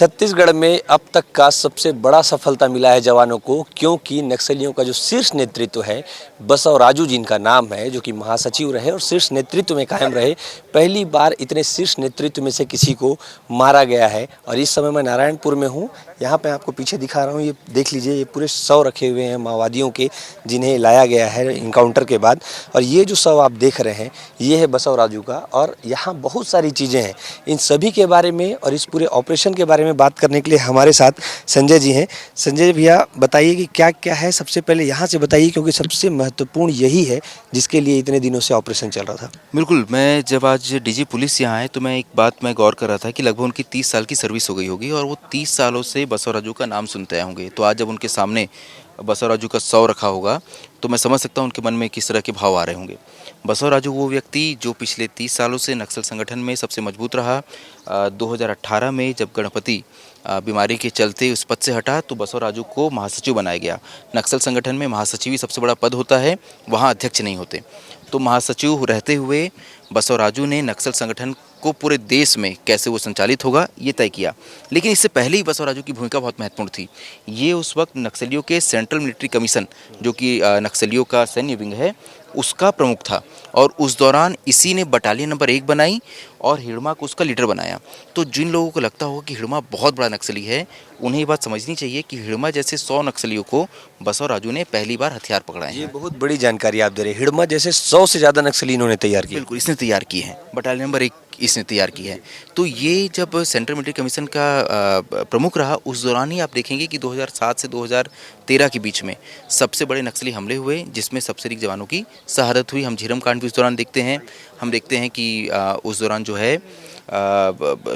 छत्तीसगढ़ में अब तक का सबसे बड़ा सफलता मिला है जवानों को, क्योंकि नक्सलियों का जो शीर्ष नेतृत्व है बसवराजू जिनका नाम है, जो कि महासचिव रहे और शीर्ष नेतृत्व में कायम रहे। पहली बार इतने शीर्ष नेतृत्व में से किसी को मारा गया है। और इस समय मैं नारायणपुर में हूँ। यहाँ पे आपको पीछे दिखा रहा हूँ, ये देख लीजिए, ये पूरे 100 रखे हुए हैं माओवादियों के, जिन्हें लाया गया है इनकाउंटर के बाद। और ये जो शव आप देख रहे हैं ये है बसवराजू का। और यहाँ बहुत सारी चीज़ें हैं, इन सभी के बारे में और इस पूरे ऑपरेशन के बारे में बात करने के लिए हमारे साथ संजय जी हैं। संजय भैया, बताइए कि क्या क्या है। सबसे पहले यहाँ से बताइए, क्योंकि सबसे महत्वपूर्ण यही है जिसके लिए इतने दिनों से ऑपरेशन चल रहा था। बिल्कुल, मैं जब आज डीजी पुलिस यहाँ आए तो मैं एक बात मैं गौर कर रहा था कि लगभग उनकी 30 साल की सर्विस हो गई होगी और वो 30 सालों से बसवराजू का नाम सुनते आए होंगे। तो आज जब उनके सामने बसवराजू का शव रखा होगा तो मैं समझ सकता हूँ उनके मन में किस तरह के भाव आ रहे होंगे। बसवराजू वो व्यक्ति जो पिछले 30 सालों से नक्सल संगठन में सबसे मजबूत रहा। 2018 में जब गणपति बीमारी के चलते उस पद से हटा तो बसवराजू को महासचिव बनाया गया। नक्सल संगठन में महासचिव ही सबसे बड़ा पद होता है, वहाँ अध्यक्ष नहीं होते। तो महासचिव रहते हुए बसवराजू ने नक्सल संगठन को पूरे देश में कैसे वो संचालित होगा ये तय किया। लेकिन इससे पहले ही बसवराजू की भूमिका बहुत महत्वपूर्ण थी। ये उस वक्त नक्सलियों के सेंट्रल मिलिट्री कमीशन, जो कि नक्सलियों का सैन्य विंग है, उसका प्रमुख था। और उस दौरान इसी ने बटालियन नंबर 1 बनाई और हिड़मा को उसका लीडर बनाया। तो जिन लोगों को लगता होगा कि हिड़मा बहुत बड़ा नक्सली है, उन्हें ये बात समझनी चाहिए कि हिड़मा जैसे 100 नक्सलियों को बसवराजू ने पहली बार हथियार पकड़ाए हैं। ये बहुत बड़ी जानकारी आप दे रहे हैं। हिड़मा जैसे 100 से ज़्यादा नक्सली इन्होंने तैयार किए। बिल्कुल, इसने तैयार की है। बटालियन नंबर 1 इसने तैयार की है। तो ये जब सेंट्रल मिलिट्री कमीशन का प्रमुख रहा, उस दौरान ही आप देखेंगे कि 2007 से 2013 के बीच में सबसे बड़े नक्सली हमले हुए, जिसमें सबसे अधिक जवानों की शहादत हुई। हम झीरम कांड भी उस दौरान देखते हैं। हम देखते हैं कि उस दौरान जो है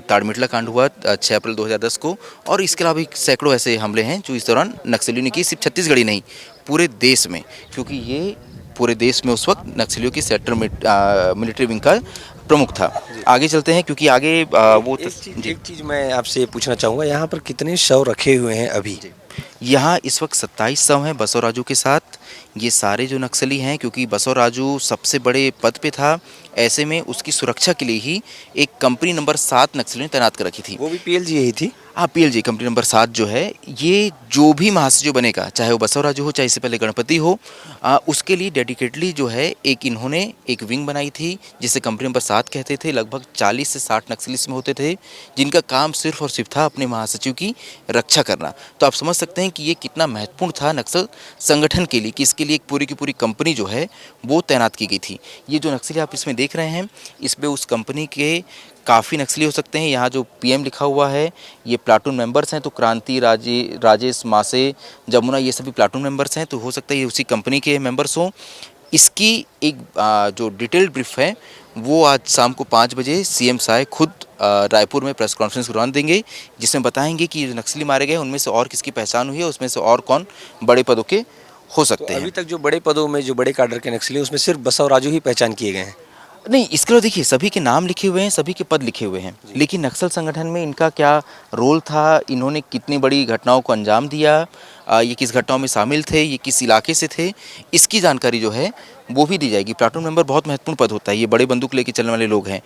ताड़मिटला कांड हुआ 6 अप्रैल 2010 को। और इसके अलावा भी सैकड़ों ऐसे हमले हैं जो इस दौरान नक्सलियों ने किए, सिर्फ छत्तीसगढ़ ही नहीं पूरे देश में, क्योंकि ये पूरे देश में उस वक्त नक्सलियों की सेक्टर मिलिट्री विंग का प्रमुख था। आगे चलते हैं, क्योंकि आगे एक चीज़ मैं आपसे पूछना चाहूँगा, यहाँ पर कितने शव रखे हुए हैं अभी? यहाँ इस वक्त 27 शव हैं बसवराजू के साथ। ये सारे जो नक्सली हैं, क्योंकि बसवराजू सबसे बड़े पद पे था, ऐसे में उसकी सुरक्षा के लिए ही एक कंपनी नंबर 7 नक्सलियों ने तैनात कर रखी थी। वो भी पीएलजी यही थी? हाँ, पीएलजी कंपनी नंबर 7 जो है, ये जो भी महासचिव बनेगा, चाहे वो बसवराजू हो, चाहे इससे पहले गणपति हो, उसके लिए डेडिकेटली जो है इन्होंने एक विंग बनाई थी, जिसे कंपनी नंबर 7 कहते थे। लगभग 40 से 60 नक्सली इसमें होते थे, जिनका काम सिर्फ और सिर्फ था अपने महासचिव की रक्षा करना। तो आप समझ सकते हैं कि ये कितना महत्वपूर्ण था नक्सल संगठन के लिए, कि इसके लिए एक पूरी की पूरी कंपनी जो है वो तैनात की गई थी। ये जो नक्सली आप इसमें देख रहे हैं, इसमें उस कंपनी के काफ़ी नक्सली हो सकते हैं। यहाँ जो पीएम लिखा हुआ है, ये प्लाटून मेंबर्स हैं। तो क्रांति, राजेश, मासे, जमुना, ये सभी प्लाटून मेंबर्स हैं। तो हो सकता है ये उसी कंपनी के मेंबर्स हों। इसकी एक जो डिटेल्ड ब्रीफ है वो आज शाम को 5 बजे सीएम साय खुद रायपुर में प्रेस कॉन्फ्रेंस के दौरान देंगे, जिसमें बताएंगे कि जो नक्सली मारे गए उनमें से और किसकी पहचान हुई है, उसमें से और कौन बड़े पदों के हो सकते हैं। अभी तक जो बड़े पदों में, जो बड़े काडर के नक्सली, उसमें सिर्फ बसवराजू ही पहचान किए गए हैं? नहीं, इसके अलावा देखिए, सभी के नाम लिखे हुए हैं, सभी के पद लिखे हुए हैं, लेकिन नक्सल संगठन में इनका क्या रोल था, इन्होंने कितनी बड़ी घटनाओं को अंजाम दिया, ये किस घटनाओं में शामिल थे, ये किस इलाके से थे, इसकी जानकारी जो है वो भी दी जाएगी। प्लाटून मेंबर बहुत महत्वपूर्ण पद होता है, ये बड़े बंदूक लेके चलने वाले लोग हैं।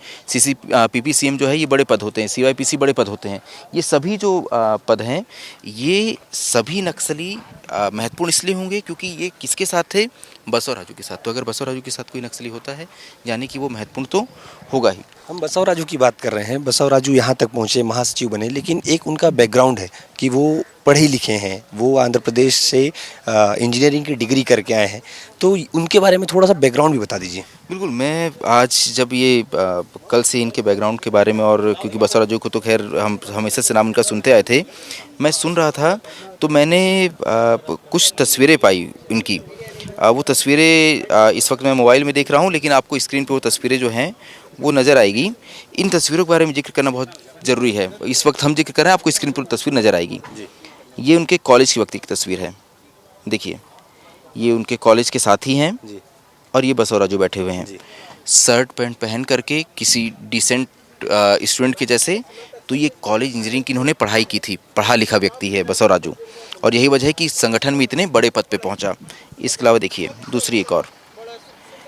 पीपीसीएम जो है ये बड़े पद होते हैं, सीवाईपीसी बड़े पद होते हैं। ये सभी जो पद हैं, ये सभी नक्सली महत्वपूर्ण इसलिए होंगे क्योंकि ये किसके साथ थे, बसवराजू के साथ। तो अगर बसवराजू के साथ कोई नक्सली होता है, यानी कि वो महत्वपूर्ण तो होगा ही। हम बसवराजू की बात कर रहे हैं। बसवराजू यहाँ तक पहुँचे, महासचिव बने, लेकिन एक उनका बैकग्राउंड है कि वो पढ़े लिखे हैं, वो आंध्र प्रदेश से इंजीनियरिंग की डिग्री करके आए हैं। तो उनके बारे में थोड़ा सा बैकग्राउंड भी बता दीजिए। बिल्कुल, मैं आज जब ये कल से इनके बैकग्राउंड के बारे में, और क्योंकि बसवराजू को तो खैर हम हमेशा से नाम उनका सुनते आए थे, मैं सुन रहा था तो मैंने कुछ तस्वीरें पाई इनकी। वो तस्वीरें इस वक्त मैं मोबाइल में देख रहा हूँ, लेकिन आपको स्क्रीन पे वो तस्वीरें जो हैं वो नज़र आएगी। इन तस्वीरों के बारे में जिक्र करना बहुत ज़रूरी है। इस वक्त हम जिक्र कर रहे हैं, आपको स्क्रीन पर तस्वीर नज़र आएगी। ये उनके कॉलेज के वक्त की तस्वीर है। देखिए, ये उनके कॉलेज के साथी हैं और ये बसवराजू बैठे हुए हैं शर्ट पैंट पहन करके, किसी डिसेंट स्टूडेंट के जैसे। तो ये कॉलेज इंजीनियरिंग की इन्होंने पढ़ाई की थी, पढ़ा लिखा व्यक्ति है बसवराजू, और यही वजह है कि इस संगठन में इतने बड़े पद पे पहुंचा। इसके अलावा देखिए दूसरी एक और,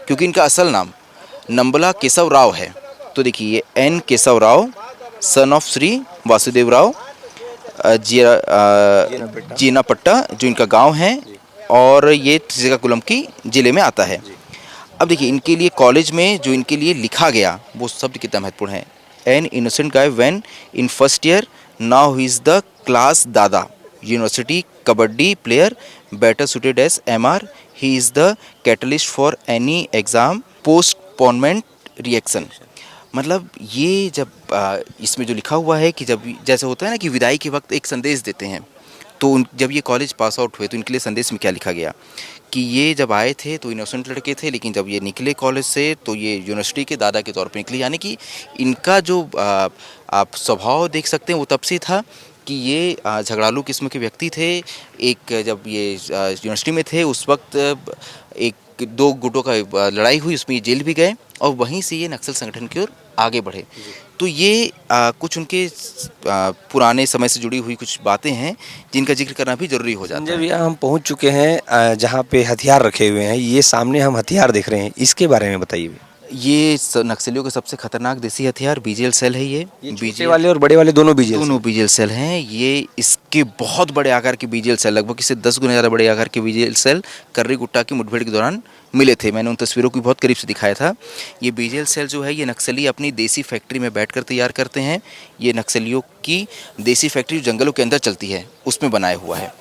क्योंकि इनका असल नाम नंबला केशव राव है। तो देखिए, ये N Keshav Rao, son of Shri Vasudev Rao, जीना पट्टा जो इनका गांव है, और ये श्रीकाकुलम की ज़िले में आता है। अब देखिए, इनके लिए कॉलेज में जो इनके लिए लिखा गया वो शब्द कितना महत्वपूर्ण है। An innocent guy when in first year, now he is the class dada, university kabaddi player, better suited as MR, he is the catalyst for any exam postponement reaction. मतलब ये जब इसमें जो लिखा हुआ है कि जब जैसे होता है ना कि विदाई के वक्त एक संदेश देते हैं, तो जब ये कॉलेज पास आउट हुए तो इनके लिए संदेश में क्या लिखा गया कि ये जब आए थे तो इनोसेंट लड़के थे, लेकिन जब ये निकले कॉलेज से तो ये यूनिवर्सिटी के दादा के तौर पे निकले। यानी कि इनका जो आप स्वभाव देख सकते हैं वो तब से था कि ये झगड़ालू किस्म के व्यक्ति थे। एक जब ये यूनिवर्सिटी में थे उस वक्त एक दो गुटों का लड़ाई हुई, उसमें ये जेल भी गए और वहीं से ये नक्सल संगठन की ओर आगे बढ़े। तो ये कुछ उनके पुराने समय से जुड़ी हुई कुछ बातें हैं जिनका जिक्र करना भी ज़रूरी हो जाता संजय है। भैया, हम पहुंच चुके हैं जहां पे हथियार रखे हुए हैं। ये सामने हम हथियार देख रहे हैं, इसके बारे में बताइए भैया। ये नक्सलियों का सबसे खतरनाक देसी हथियार बीजीएल सेल है। ये छोटे बीजीएल वाले और बड़े वाले दोनों बीजेल दोनों बीजीएल सेल हैं। ये इसके बहुत बड़े आकार के बीजीएल सेल, लगभग इससे 10 गुना ज़्यादा बड़े आकार के बीजीएल सेल कर्री गुट्टा की मुठभेड़ के दौरान मिले थे। मैंने उन तस्वीरों को बहुत करीब से दिखाया था। ये बीजीएल सेल जो है ये नक्सली अपनी देसी फैक्ट्री में बैठकर तैयार करते हैं। ये नक्सलियों की देसी फैक्ट्री जो जंगलों के अंदर चलती है उसमें बनाया हुआ है।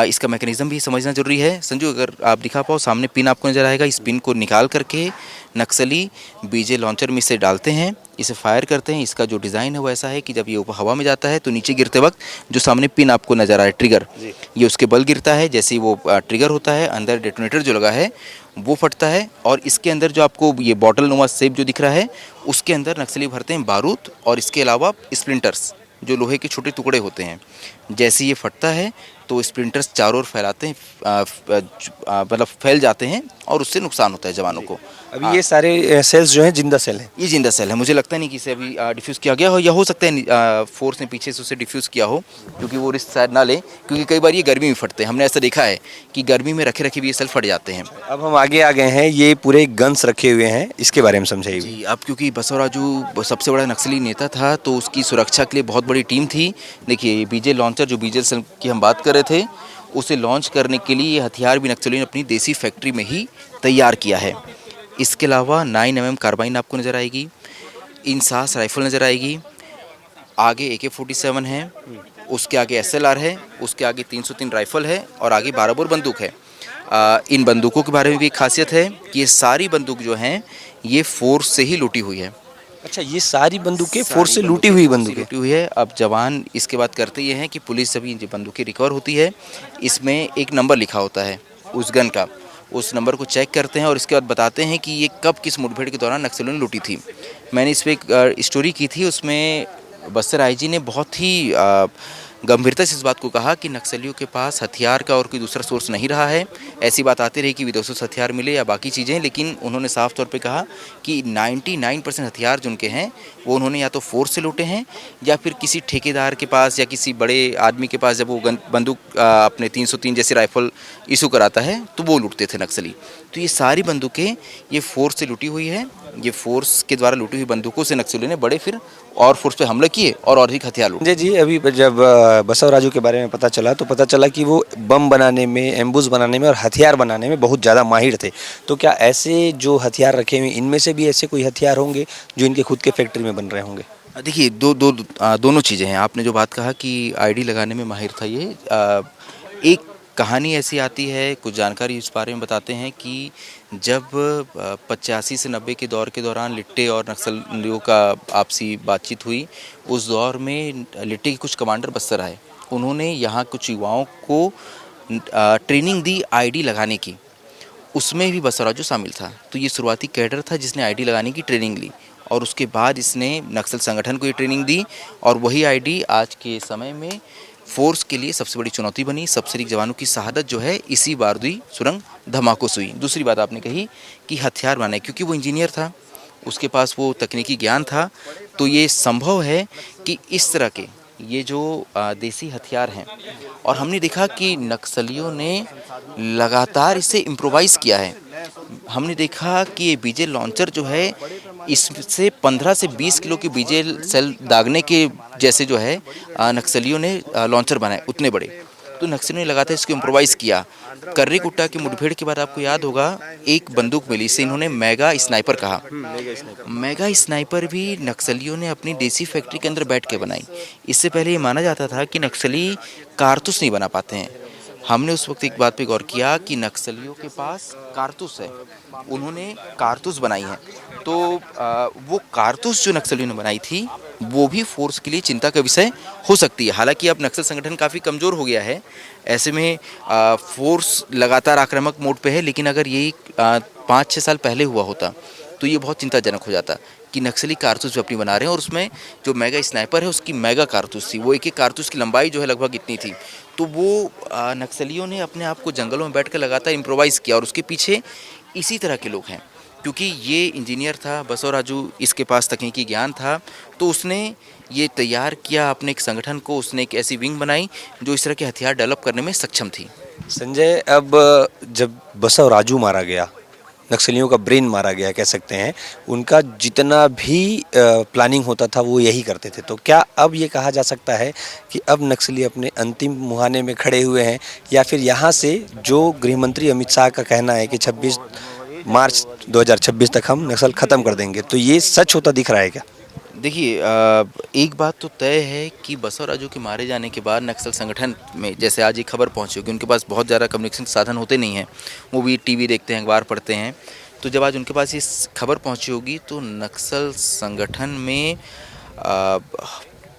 इसका मैकेनिज़्म भी समझना जरूरी है। संजू, अगर आप दिखा पाओ, सामने पिन आपको नज़र आएगा। इस पिन को निकाल करके नक्सली बीजे लॉन्चर में इसे डालते हैं, इसे फायर करते हैं। इसका जो डिज़ाइन है वो ऐसा है कि जब ये ऊपर हवा में जाता है तो नीचे गिरते वक्त जो सामने पिन आपको नज़र आ रहा है, ट्रिगर, ये उसके बल गिरता है। जैसे ही वो ट्रिगर होता है, अंदर डेटोनेटर जो लगा है वो फटता है और इसके अंदर जो आपको ये बॉटल नुमा शेप जो दिख रहा है उसके अंदर नक्सली भरते हैं बारूद और इसके अलावा स्प्लिंटर्स, जो लोहे के छोटे टुकड़े होते हैं। जैसे ये फटता है तो स्प्लिंटर्स चारों ओर फैलाते हैं, मतलब फैल जाते हैं और उससे नुकसान होता है जवानों को। अभी ये सारे सेल्स जो हैं जिंदा सेल हैं। ये जिंदा सेल है। मुझे लगता नहीं कि इसे अभी डिफ्यूज़ किया गया हो, या हो सकता है फोर्स ने पीछे से उसे डिफ्यूज़ किया हो, क्योंकि वो रिस्क शायद ना ले, क्योंकि कई बार ये गर्मी में फटते हैं। हमने ऐसा देखा है कि गर्मी में रखे रखे भी ये सेल फट जाते हैं। अब हम आगे आ गए हैं, ये पूरे गन्स रखे हुए हैं, इसके बारे में समझाइए। जी, अब क्योंकि बसवराजू सबसे बड़ा नक्सली नेता था तो उसकी सुरक्षा के लिए बहुत बड़ी टीम थी। देखिए, बीजे लॉन्चर जो बीजे सेल की हम बात कर रहे थे, उसे लॉन्च करने के लिए ये हथियार भी नक्सलियों ने अपनी देसी फैक्ट्री में ही तैयार किया है। इसके अलावा 9mm कार्बाइन आपको नज़र आएगी, इंसास राइफल नज़र आएगी, आगे AK-47 है, उसके आगे SLR है, उसके आगे 303 राइफल है और आगे 12 बोर बंदूक है। इन बंदूकों के बारे में भी एक खासियत है कि ये सारी बंदूक जो हैं ये फोर्स से ही लूटी हुई है। अच्छा, ये सारी बंदूकें सारी फोर्स से लूटी हुई बंदूकें। लूटी हुई है। अब जवान इसके बाद करते ये हैं कि पुलिस जब ये बंदूकें रिकवर होती है, इसमें एक नंबर लिखा होता है उस गन का, उस नंबर को चेक करते हैं और इसके बाद बताते हैं कि ये कब किस मुठभेड़ के दौरान नक्सलियों ने लूटी थी। मैंने इस पर एक स्टोरी की थी, उसमें बस्तर आईजी ने बहुत ही गंभीरता से इस बात को कहा कि नक्सलियों के पास हथियार का और कोई दूसरा सोर्स नहीं रहा है। ऐसी बात आती रही कि विदेशों से हथियार मिले या बाकी चीज़ें, लेकिन उन्होंने साफ तौर पे कहा कि 99% हथियार जो उनके हैं वो उन्होंने या तो फोर्स से लूटे हैं या फिर किसी ठेकेदार के पास या किसी बड़े आदमी के पास, जब वो बंदूक अपने 303 जैसे राइफल इशू कराता है तो वो लूटते थे नक्सली। तो ये सारी बंदूकें ये फोर्स से लूटी हुई है। ये फोर्स के द्वारा लूटी हुई बंदूकों से नक्सलियों ने बड़े फिर और फोर्स पे हमला किए और अधिक हथियार लूटे। जी, अभी जब बसवराजू के बारे में पता चला तो पता चला कि वो बम बनाने में, एम्बुश बनाने में और हथियार बनाने में बहुत ज़्यादा माहिर थे। तो क्या ऐसे जो हथियार रखे हुए इनमें से भी ऐसे कोई हथियार होंगे जो इनके खुद के फैक्ट्री में बन रहे होंगे? देखिए, दोनों चीज़ें हैं। आपने जो बात कहा कि आईडी लगाने में माहिर था ये, एक कहानी ऐसी आती है, कुछ जानकारी इस बारे में बताते हैं कि जब 85 से 90 के दौर के दौरान लिट्टे और नक्सलियों का आपसी बातचीत हुई, उस दौर में लिट्टे के कुछ कमांडर बस्तर आए। उन्होंने यहाँ कुछ युवाओं को ट्रेनिंग दी आईडी लगाने की, उसमें भी बसवराजू शामिल था। तो ये शुरुआती कैडर था जिसने आईडी लगाने की ट्रेनिंग ली और उसके बाद इसने नक्सल संगठन को ये ट्रेनिंग दी और वही आईडी आज के समय में फोर्स के लिए सबसे बड़ी चुनौती बनी। सबसे अधिक जवानों की शहादत जो है इसी बारूदी सुरंग धमाकों से हुई। दूसरी बात आपने कही कि हथियार बनाए, क्योंकि वो इंजीनियर था, उसके पास वो तकनीकी ज्ञान था, तो ये संभव है कि इस तरह के ये जो देसी हथियार हैं, और हमने देखा कि नक्सलियों ने लगातार इसे इम्प्रोवाइज़ किया है। हमने देखा कि ये बीजे लॉन्चर जो है इससे 15 से 20 किलो के बीजे सेल दागने के जैसे जो है नक्सलियों ने लॉन्चर बनाए उतने बड़े। तो नक्सलियों ने लगातार इसको इम्प्रोवाइज़ किया। कर्री कुट्टा की मुठभेड़ के बाद आपको याद होगा एक बंदूक मिली, इसे इन्होंने मेगा स्नाइपर कहा। मेगा स्नाइपर भी नक्सलियों ने अपनी देसी फैक्ट्री के अंदर बैठ के बनाई। इससे पहले ये माना जाता था कि नक्सली कारतूस नहीं बना पाते हैं। हमने उस वक्त एक बात पे गौर किया कि नक्सलियों के पास कारतूस है, उन्होंने कारतूस बनाई हैं। तो वो कारतूस जो नक्सलियों ने बनाई थी वो भी फोर्स के लिए चिंता का विषय हो सकती है। हालांकि अब नक्सल संगठन काफ़ी कमज़ोर हो गया है, ऐसे में फोर्स लगातार आक्रामक मोड पे है। लेकिन अगर यही 5-6 साल पहले हुआ होता तो ये बहुत चिंताजनक हो जाता कि नक्सली कारतूस भी अपनी बना रहे हैं और उसमें जो मेगा स्नाइपर है उसकी मेगा कारतूस थी। वो एक एक कारतूस की लंबाई जो है लगभग इतनी थी। तो वो नक्सलियों ने अपने आप को जंगलों में बैठकर लगातार इम्प्रोवाइज़ किया और उसके पीछे इसी तरह के लोग हैं। क्योंकि ये इंजीनियर था बसव राजू, इसके पास तकनीकी ज्ञान था, तो उसने ये तैयार किया अपने एक संगठन को। उसने एक ऐसी विंग बनाई जो इस तरह के हथियार डेवलप करने में सक्षम थी। संजय, अब जब बसव राजू मारा गया, नक्सलियों का ब्रेन मारा गया कह सकते हैं, उनका जितना भी प्लानिंग होता था वो यही करते थे, तो क्या अब ये कहा जा सकता है कि अब नक्सली अपने अंतिम मुहाने में खड़े हुए हैं, या फिर यहाँ से जो गृहमंत्री अमित शाह का कहना है कि 26 मार्च 2026 तक हम नक्सल ख़त्म कर देंगे, तो ये सच होता दिख रहा है क्या? देखिए, एक बात तो तय है कि बसव राजू के मारे जाने के बाद नक्सल संगठन में जैसे आज ये खबर पहुंची होगी, उनके पास बहुत ज़्यादा कम्युनिकेशन साधन होते नहीं हैं, वो भी टीवी देखते हैं, अखबार पढ़ते हैं। तो जब आज उनके पास ये खबर पहुंची होगी तो नक्सल संगठन में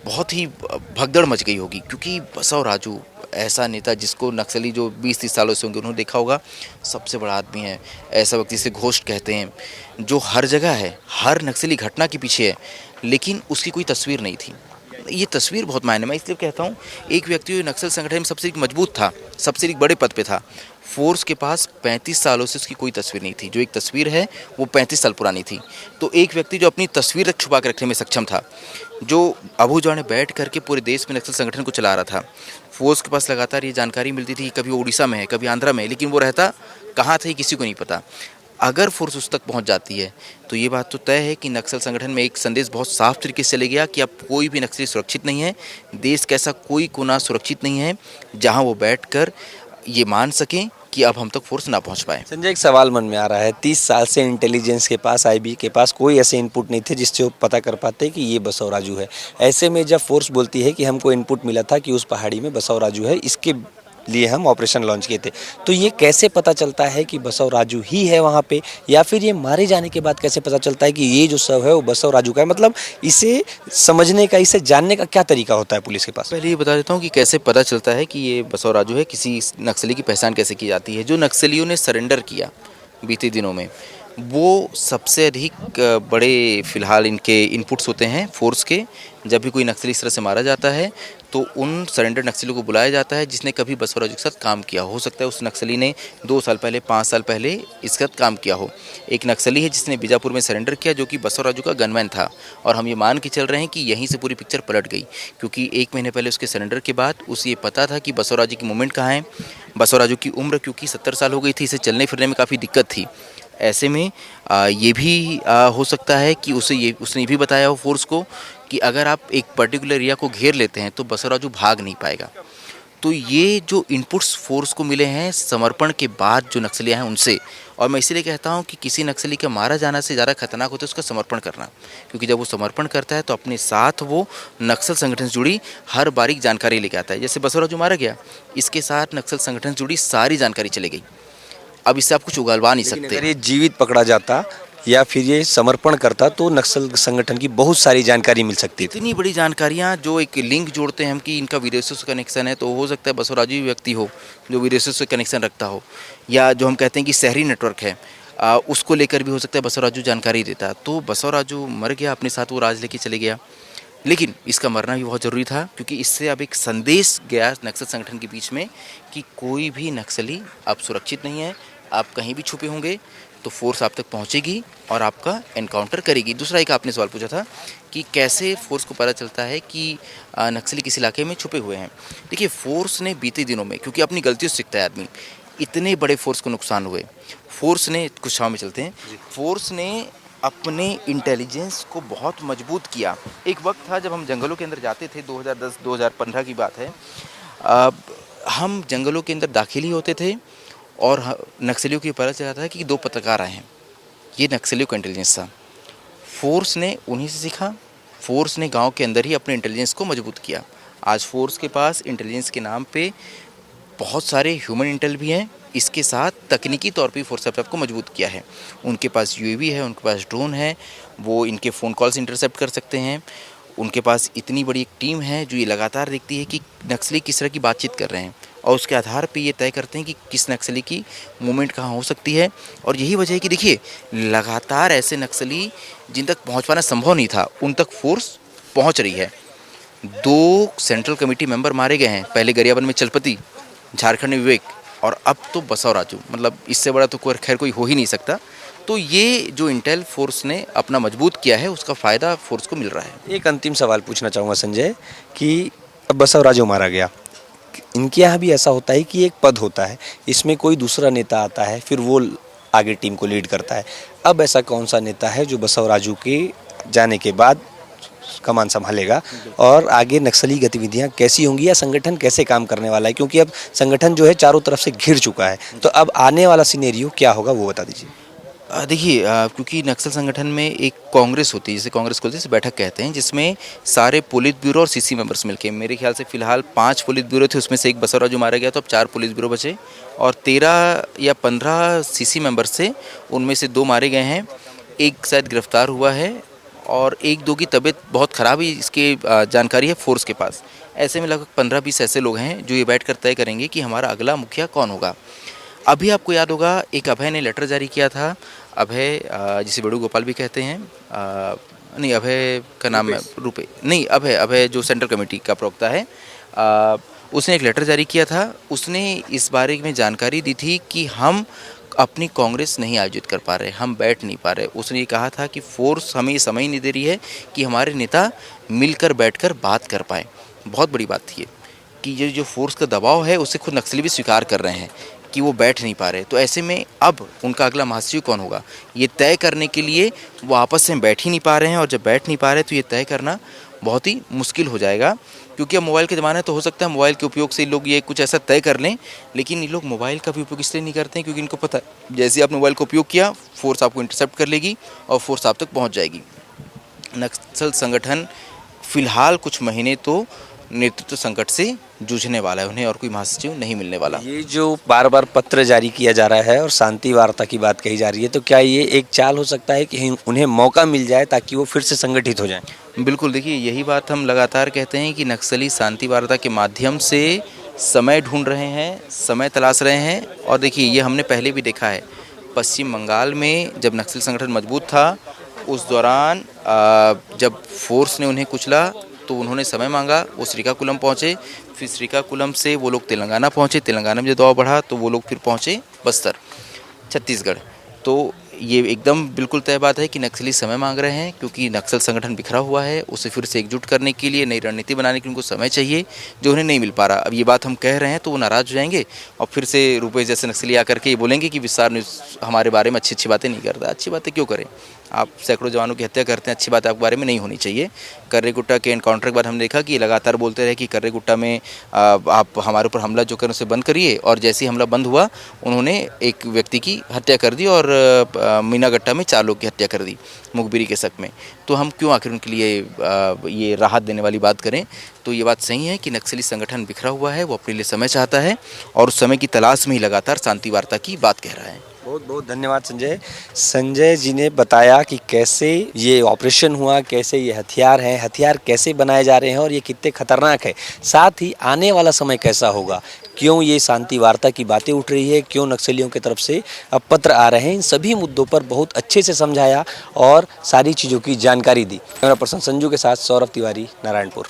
बहुत ही भगदड़ मच गई होगी। क्योंकि बसव राजू ऐसा नेता जिसको नक्सली जो 20-30 सालों से होंगे उन्होंने देखा होगा, सबसे बड़ा आदमी है, ऐसा व्यक्ति जिसे घोस्ट कहते हैं, जो हर जगह है, हर नक्सली घटना के पीछे है, लेकिन उसकी कोई तस्वीर नहीं थी। ये तस्वीर बहुत मायने, मैं इसलिए कहता हूँ एक व्यक्ति जो नक्सल संगठन में सबसे मजबूत था, सबसे बड़े पद पे था, फोर्स के पास 35 सालों से उसकी कोई तस्वीर नहीं थी। जो एक तस्वीर है वो 35 साल पुरानी थी। तो एक व्यक्ति जो अपनी तस्वीर तक छुपा कर रखने में सक्षम था, जो अबू जाने बैठ करके पूरे देश में नक्सल संगठन को चला रहा था, फोर्स के पास लगातार ये जानकारी मिलती थी कि कभी वो उड़ीसा में है, कभी आंध्रा में है, लेकिन वो रहता कहाँ था ये किसी को नहीं पता। अगर फोर्स उस तक पहुंच जाती है तो ये बात तो तय है कि नक्सल संगठन में एक संदेश बहुत साफ तरीके से चले गया कि अब कोई भी नक्सली सुरक्षित नहीं है, देश का ऐसा कोई कोना सुरक्षित नहीं है जहां वो बैठकर ये मान सकें कि अब हम तक फोर्स ना पहुंच पाए। संजय, एक सवाल मन में आ रहा है, 30 साल से इंटेलिजेंस के पास, आईबी के पास कोई ऐसे इनपुट नहीं थे जिससे वो पता कर पाते कि ये बसव राजू है। ऐसे में जब फोर्स बोलती है कि हमको इनपुट मिला था कि उस पहाड़ी में बसव राजू है, इसके लिए हम ऑपरेशन लॉन्च किए थे, तो ये कैसे पता चलता है कि बसव राजू ही है वहाँ पे, या फिर ये मारे जाने के बाद कैसे पता चलता है कि ये जो शव है वो बसव राजू का है? मतलब इसे समझने का, इसे जानने का क्या तरीका होता है पुलिस के पास? पहले ये बता देता हूँ कि कैसे पता चलता है कि ये बसव राजू है। किसी नक्सली की पहचान कैसे की जाती है। जो नक्सलियों ने सरेंडर किया बीते दिनों में, वो सबसे अधिक बड़े फिलहाल इनके इनपुट्स होते हैं फोर्स के। जब भी कोई नक्सली इस तरह से मारा जाता है तो उन सरेंडर नक्सलियों को बुलाया जाता है जिसने कभी बसव राजू के साथ काम किया हो सकता है उस नक्सली ने 2 साल पहले, 5 साल पहले इसके साथ काम किया हो। एक नक्सली है जिसने बीजापुर में सरेंडर किया, जो कि बसव राजू का गनमैन था, और हम ये मान के चल रहे हैं कि यहीं से पूरी पिक्चर पलट गई। क्योंकि 1 महीने पहले उसके सरेंडर के बाद उसे ये पता था कि बसव राजू की मूवमेंट कहाँ है। बसव राजू की उम्र क्योंकि 70 साल हो गई थी, इसे चलने फिरने में काफ़ी दिक्कत थी। ऐसे में ये भी हो सकता है कि उसने ये भी बताया हो फोर्स को कि अगर आप एक पर्टिकुलर एरिया को घेर लेते हैं तो बसव राजू भाग नहीं पाएगा। तो ये जो इनपुट्स फोर्स को मिले हैं समर्पण के बाद जो नक्सलियाँ हैं उनसे, और मैं इसीलिए कहता हूँ कि किसी नक्सली का मारा जाना से ज़्यादा खतरनाक होता है उसका समर्पण करना। क्योंकि जब वो समर्पण करता है तो अपने साथ वो नक्सल संगठन से जुड़ी हर बारीक जानकारी लेके आता है। जैसे बसव राजू मारा गया, इसके साथ नक्सल संगठन से जुड़ी सारी जानकारी चली गई। अब इससे आप कुछ उगलवा नहीं सकते। अगर ये जीवित पकड़ा जाता या फिर ये समर्पण करता तो नक्सल संगठन की बहुत सारी जानकारी मिल सकती थी। इतनी बड़ी जानकारियाँ, जो एक लिंक जोड़ते हैं हम कि इनका विदेशों से कनेक्शन है, तो हो सकता है बसव राजू ही व्यक्ति हो जो विदेशों से कनेक्शन रखता हो, या जो हम कहते हैं कि शहरी नेटवर्क है उसको लेकर भी हो सकता है बसव राजू जानकारी देता। तो बसव राजू मर गया, अपने साथ वो राज लेके चले गया। लेकिन इसका मरना भी बहुत ज़रूरी था क्योंकि इससे अब एक संदेश गया नक्सल संगठन के बीच में कि कोई भी नक्सली अब सुरक्षित नहीं है। आप कहीं भी छुपे होंगे तो फोर्स आप तक पहुंचेगी और आपका एनकाउंटर करेगी। दूसरा एक आपने सवाल पूछा था कि कैसे फोर्स को पता चलता है कि नक्सली किस इलाके में छुपे हुए हैं। देखिए, फोर्स ने बीते दिनों में, क्योंकि अपनी गलतियों से सीखता है आदमी, इतने बड़े फोर्स को नुकसान हुए, फोर्स ने कुछ छाव में चलते हैं, फोर्स ने अपने इंटेलिजेंस को बहुत मजबूत किया। एक वक्त था जब हम जंगलों के अंदर जाते थे, 2010-2015 की बात है। अब हम जंगलों के अंदर दाखिल ही होते थे और नक्सलियों की पता चला था कि 2 पत्रकार आए हैं। ये नक्सलियों का इंटेलिजेंस था। फोर्स ने उन्हीं से सीखा। फोर्स ने गांव के अंदर ही अपने इंटेलिजेंस को मजबूत किया। आज फोर्स के पास इंटेलिजेंस के नाम पे बहुत सारे ह्यूमन इंटेल भी हैं। इसके साथ तकनीकी तौर पे फोर्स अपने आप को मजबूत किया है। उनके पास यूएवी है, उनके पास ड्रोन है, वो इनके फ़ोन कॉल्स इंटरसेप्ट कर सकते हैं। उनके पास इतनी बड़ी एक टीम है जो ये लगातार देखती है कि नक्सली किस तरह की बातचीत कर रहे हैं और उसके आधार पे ये तय करते हैं कि किस नक्सली की मूवमेंट कहाँ हो सकती है। और यही वजह है कि देखिए, लगातार ऐसे नक्सली जिन तक पहुँच पाना संभव नहीं था, उन तक फोर्स पहुँच रही है। 2 सेंट्रल कमेटी मेंबर मारे गए हैं, पहले गरियाबंद में चलपति, झारखंड में विवेक, और अब तो बसव राजू। मतलब इससे बड़ा तो खैर कोई हो ही नहीं सकता। तो ये जो इंटेल फोर्स ने अपना मजबूत किया है, उसका फ़ायदा फोर्स को मिल रहा है। एक अंतिम सवाल पूछना चाहूँगा संजय कि अब बसवराजू मारा गया, इनके यहाँ भी ऐसा होता है कि एक पद होता है, इसमें कोई दूसरा नेता आता है, फिर वो आगे टीम को लीड करता है। अब ऐसा कौन सा नेता है जो बसवराजू के जाने के बाद कमान संभालेगा और आगे नक्सली गतिविधियां कैसी होंगी या संगठन कैसे काम करने वाला है, क्योंकि अब संगठन जो है चारों तरफ से घिर चुका है, तो अब आने वाला सिनेरियो क्या होगा वो बता दीजिए। देखिए, क्योंकि नक्सल संगठन में एक कांग्रेस होती है, जिसे कांग्रेस को जिसे बैठक कहते हैं, जिसमें सारे पुलिस ब्यूरो और सीसी मेंबर्स मिलके, मेरे ख्याल से फिलहाल 5 पुलिस ब्यूरो थे, उसमें से एक बसवराजू मारा गया तो अब 4 पुलिस ब्यूरो बचे और 13 या 15 सीसी मेंबर्स थे, उनमें से 2 मारे गए हैं, एक शायद गिरफ्तार हुआ है और 1-2 की तबीयत बहुत ख़राब है, इसकी जानकारी है फोर्स के पास। ऐसे में लगभग 15-20 ऐसे लोग हैं जो ये बैठ कर तय करेंगे कि हमारा अगला मुखिया कौन होगा। अभी आपको याद होगा, एक अभय ने लेटर जारी किया था। अभय, जिसे वेणुगोपाल भी कहते हैं, नहीं अभय का नाम है रुपे, नहीं अभय जो सेंट्रल कमेटी का प्रवक्ता है, उसने एक लेटर जारी किया था। उसने इस बारे में जानकारी दी थी कि हम अपनी कांग्रेस नहीं आयोजित कर पा रहे, हम बैठ नहीं पा रहे। उसने ये कहा था कि फोर्स हमें ये समय नहीं दे रही है कि हमारे नेता मिलकर बैठकर बात कर पाए। बहुत बड़ी बात थी ये कि ये जो फोर्स का दबाव है उसे खुद नक्सली भी स्वीकार कर रहे हैं कि वो बैठ नहीं पा रहे। तो ऐसे में अब उनका अगला महासचिव कौन होगा, ये तय करने के लिए वो आपस में बैठ ही नहीं पा रहे हैं, और जब बैठ नहीं पा रहे तो ये तय करना बहुत ही मुश्किल हो जाएगा। क्योंकि अब मोबाइल के ज़माना है, तो हो सकता है मोबाइल के उपयोग से लोग ये कुछ ऐसा तय कर लें, लेकिन ये लोग मोबाइल का भी उपयोग इसलिए नहीं करते हैं क्योंकि इनको पता है जैसे आपने मोबाइल का उपयोग किया, फोर्स आपको इंटरसेप्ट कर लेगी और फोर्स आप तक पहुँच जाएगी। नक्सल संगठन फिलहाल कुछ महीने तो नेतृत्व संकट से जूझने वाला है, उन्हें और कोई महासचिव नहीं मिलने वाला। ये जो बार बार पत्र जारी किया जा रहा है और शांति वार्ता की बात कही जा रही है, तो क्या ये एक चाल हो सकता है कि उन्हें मौका मिल जाए ताकि वो फिर से संगठित हो जाएं? बिल्कुल, देखिए यही बात हम लगातार कहते हैं कि नक्सली शांति वार्ता के माध्यम से समय ढूंढ रहे हैं, समय तलाश रहे हैं। और देखिए, ये हमने पहले भी देखा है, पश्चिम बंगाल में जब नक्सली संगठन मजबूत था, उस दौरान जब फोर्स ने उन्हें कुचला तो उन्होंने समय मांगा, वो श्रीकाकुलम पहुँचे, फिर श्रीकाकुलम से वो लोग तेलंगाना पहुँचे, तेलंगाना में जब दबाव बढ़ा तो वो लोग फिर पहुँचे बस्तर, छत्तीसगढ़। तो ये एकदम बिल्कुल तय बात है कि नक्सली समय मांग रहे हैं, क्योंकि नक्सल संगठन बिखरा हुआ है, उसे फिर से एकजुट करने के लिए, नई रणनीति बनाने के लिए उनको समय चाहिए, जो उन्हें नहीं मिल पा रहा। अब ये बात हम कह रहे हैं तो वो नाराज़ हो जाएंगे और फिर से रुपये जैसे नक्सली आकर के ये बोलेंगे कि विस्तार न्यूज़ हमारे बारे में अच्छी अच्छी बातें नहीं करता। अच्छी बातें क्यों करें? आप सैकड़ों जवानों की हत्या करते हैं, अच्छी बात आपके बारे में नहीं होनी चाहिए। कर्रेगुट्टा के एनकाउंटर के बाद हमने देखा कि लगातार बोलते रहे कि कर्रेगुट्टा में आप हमारे ऊपर हमला जो करें उसे बंद करिए, और जैसे ही हमला बंद हुआ उन्होंने एक व्यक्ति की हत्या कर दी और मीनागट्टा में 4 लोग की हत्या कर दी मुखबिरी के शक में। तो हम क्यों आखिर उनके लिए ये राहत देने वाली बात करें? तो ये बात सही है कि नक्सली संगठन बिखरा हुआ है, वो अपने लिए समय चाहता है और उस समय की तलाश में ही लगातार शांति वार्ता की बात कह रहा है। बहुत बहुत धन्यवाद संजय। संजय जी ने बताया कि कैसे ये ऑपरेशन हुआ, कैसे ये हथियार हैं, हथियार कैसे बनाए जा रहे हैं और ये कितने खतरनाक है, साथ ही आने वाला समय कैसा होगा, क्यों ये शांति वार्ता की बातें उठ रही है, क्यों नक्सलियों की तरफ से अब पत्र आ रहे हैं, इन सभी मुद्दों पर बहुत अच्छे से समझाया और सारी चीज़ों की जानकारी दी। कैमरा पर्सन संजू के साथ सौरभ तिवारी, नारायणपुर।